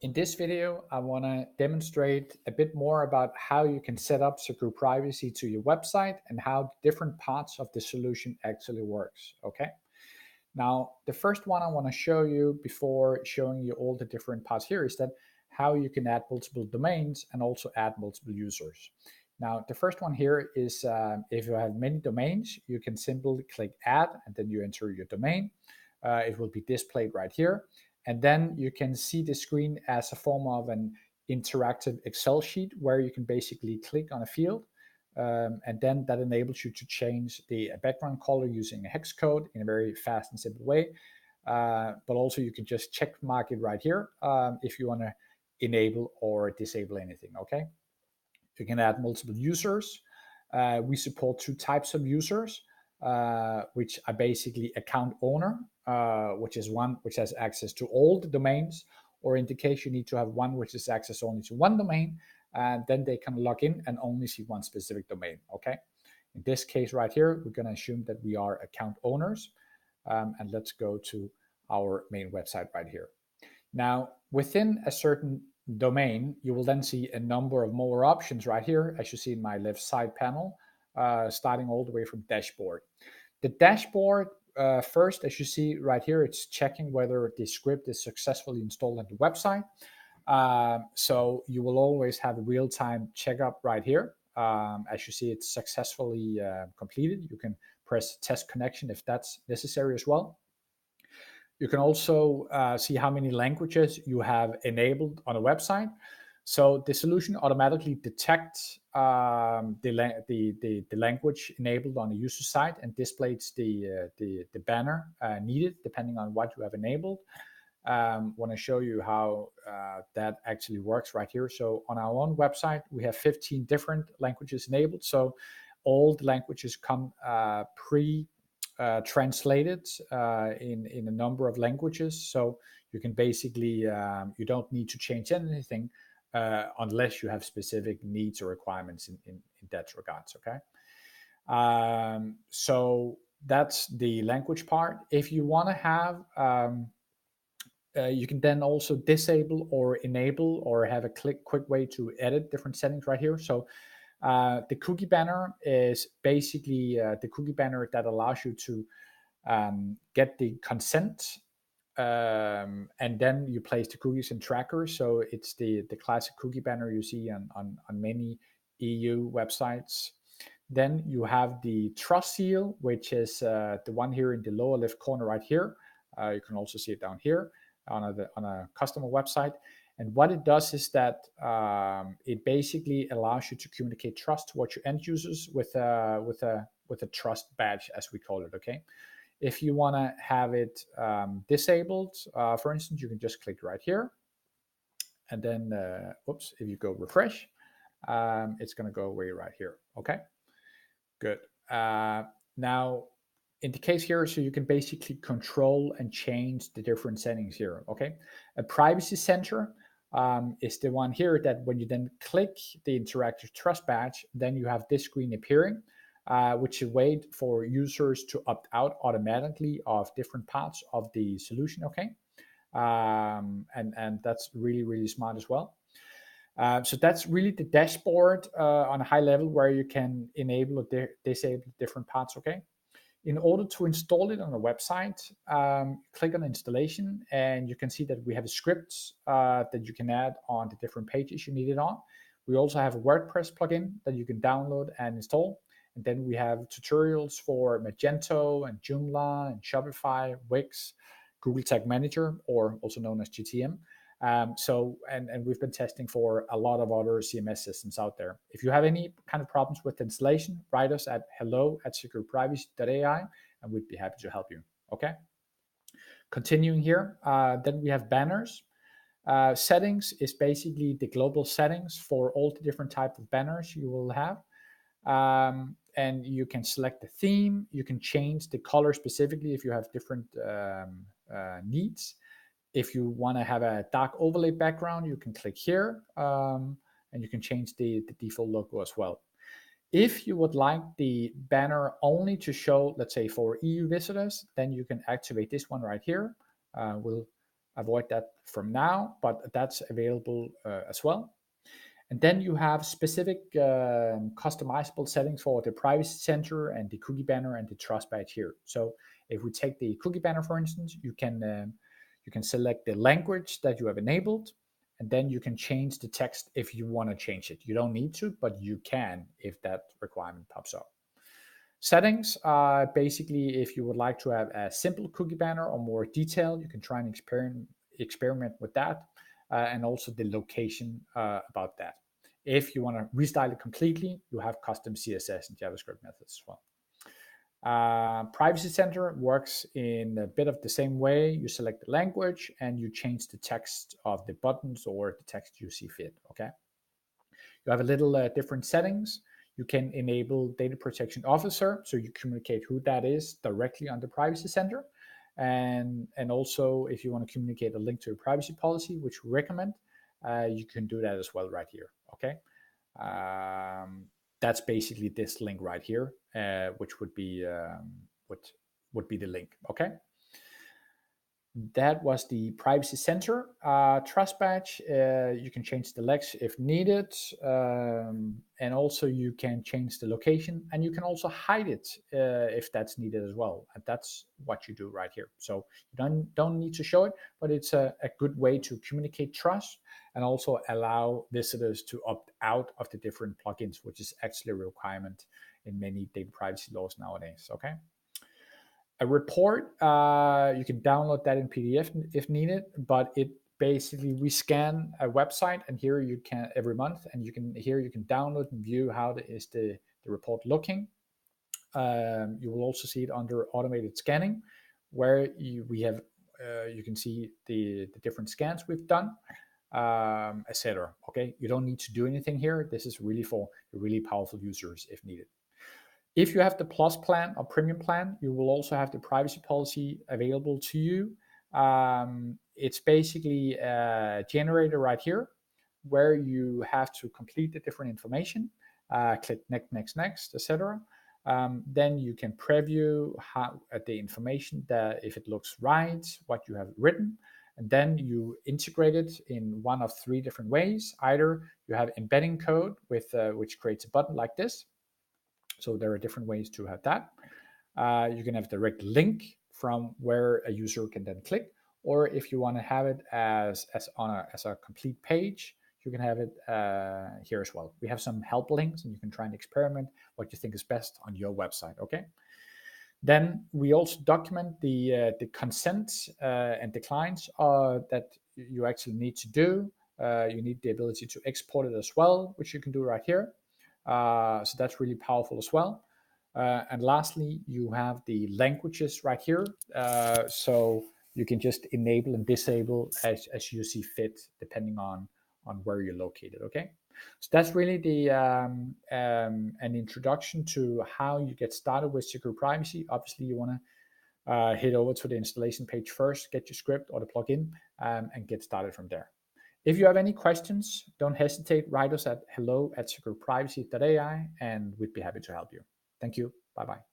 In this video, I want to demonstrate a bit more about how you can set up secure privacy to your website and how different parts of the solution actually works. Okay. Now, the first one I want to show you before showing you all the different parts here is that how you can add multiple domains and also add multiple users. Now, the first one here is if you have many domains, you can simply click add and then you enter your domain. It will be displayed right here. And then you can see the screen as a form of an interactive Excel sheet where you can basically click on a field and then that enables you to change the background color using a hex code in a very fast and simple way. But also you can just check mark it right here if you want to enable or disable anything. Okay. You can add multiple users. We support two types of users, which are basically account owner, which is one which has access to all the domains, or in the case you need to have one which is access only to one domain, and then they can log in and only see one specific domain. Okay. In this case right here, we're going to assume that we are account owners, and let's go to our main website right here. Now, within a certain domain, you will then see a number of more options right here, as you see in my left side panel, starting all the way from dashboard. The dashboard, first, as you see right here, it's checking whether the script is successfully installed on the website. So you will always have a real-time checkup right here. As you see, it's successfully completed. You can press test connection if that's necessary as well. You can also see how many languages you have enabled on a website. So the solution automatically detects the language enabled on the user side and displays the banner needed depending on what you have enabled. Want to show you how that actually works right here. So on our own website, we have 15 different languages enabled. So all the languages come translated in a number of languages. So you can basically, you don't need to change anything unless you have specific needs or requirements in that regards, okay? So that's the language part. If you want to have, you can then also disable or enable or have a quick way to edit different settings right here. So the cookie banner is basically the cookie banner that allows you to get the consent and then you place the cookies in trackers. So it's the classic cookie banner you see on many EU websites. Then you have the trust seal, which is the one here in the lower left corner right here. You can also see it down here on a customer website. And what it does is that it basically allows you to communicate trust towards your end users with a trust badge, as we call it. Okay. If you want to have it disabled, for instance, you can just click right here, and then if you go refresh, it's going to go away right here. Okay. Good. Now, in the case here, so you can basically control and change the different settings here. Okay. A privacy center is the one here that when you then click the interactive trust badge, then you have this screen appearing, which should wait for users to opt out automatically of different parts of the solution. Okay. And that's really, really smart as well. So that's really the dashboard on a high level where you can enable or disable different parts. Okay. In order to install it on a website, click on installation, and you can see that we have scripts that you can add on the different pages you need it on. We also have a WordPress plugin that you can download and install. And then we have tutorials for Magento and Joomla and Shopify, Wix, Google Tag Manager, or also known as GTM. And we've been testing for a lot of other CMS systems out there. If you have any kind of problems with installation, write us at hello@secureprivacy.ai and we'd be happy to help you. Okay. Continuing here, then we have banners. Settings is basically the global settings for all the different type of banners you will have. And you can select the theme. You can change the color specifically if you have different needs. If you want to have a dark overlay background, you can click here and you can change the default logo as well. If you would like the banner only to show, let's say for EU visitors, then you can activate this one right here. We'll avoid that from now, but that's available as well. And then you have specific customizable settings for the privacy center and the cookie banner and the trust badge here. So if we take the cookie banner, for instance, you can select the language that you have enabled, and then you can change the text if you want to change it. You don't need to, but you can if that requirement pops up. Settings are basically if you would like to have a simple cookie banner or more detailed, you can try and experiment with that, and also the location about that. If you want to restyle it completely, you have custom CSS and JavaScript methods as well. Privacy Center works in a bit of the same way. You select the language and you change the text of the buttons or the text you see fit. Okay. You have a little different settings. You can enable data protection officer, so you communicate who that is directly on the Privacy Center. And also, if you want to communicate a link to your privacy policy, which we recommend, you can do that as well right here. Okay. That's basically this link right here, which would be the link. Okay. That was the Privacy Center. Trust badge, you can change the lex if needed, and also you can change the location, and you can also hide it if that's needed as well. And that's what you do right here. So you don't need to show it, but it's a good way to communicate trust and also allow visitors to opt out of the different plugins, which is actually a requirement in many data privacy laws nowadays. Okay. A report, you can download that in PDF if needed, but it basically, we scan a website, and here you can every month, and you can download and view how the report looking. You will also see it under automated scanning, where you can see the different scans we've done, etc. Okay, you don't need to do anything here. This is really for the really powerful users if needed. If you have the Plus plan or Premium plan, you will also have the privacy policy available to you. It's basically a generator right here where you have to complete the different information, click next, etc. Then you can preview the information, that if it looks right, what you have written, and then you integrate it in one of three different ways. Either you have embedding code with which creates a button like this. So there are different ways to have that. You can have direct link from where a user can then click, or if you want to have it as a complete page, you can have it here as well. We have some help links, and you can try and experiment what you think is best on your website. Okay. Then we also document the consents and declines that you actually need to do. You need the ability to export it as well, which you can do right here. So that's really powerful as well. And lastly, you have the languages right here. So you can just enable and disable as you see fit, depending on where you're located. Okay. So that's really an introduction to how you get started with secure privacy. Obviously, you want to head over to the installation page first, get your script or the plugin, and get started from there. If you have any questions, don't hesitate. Write us at hello@secureprivacy.ai, and we'd be happy to help you. Thank you. Bye-bye.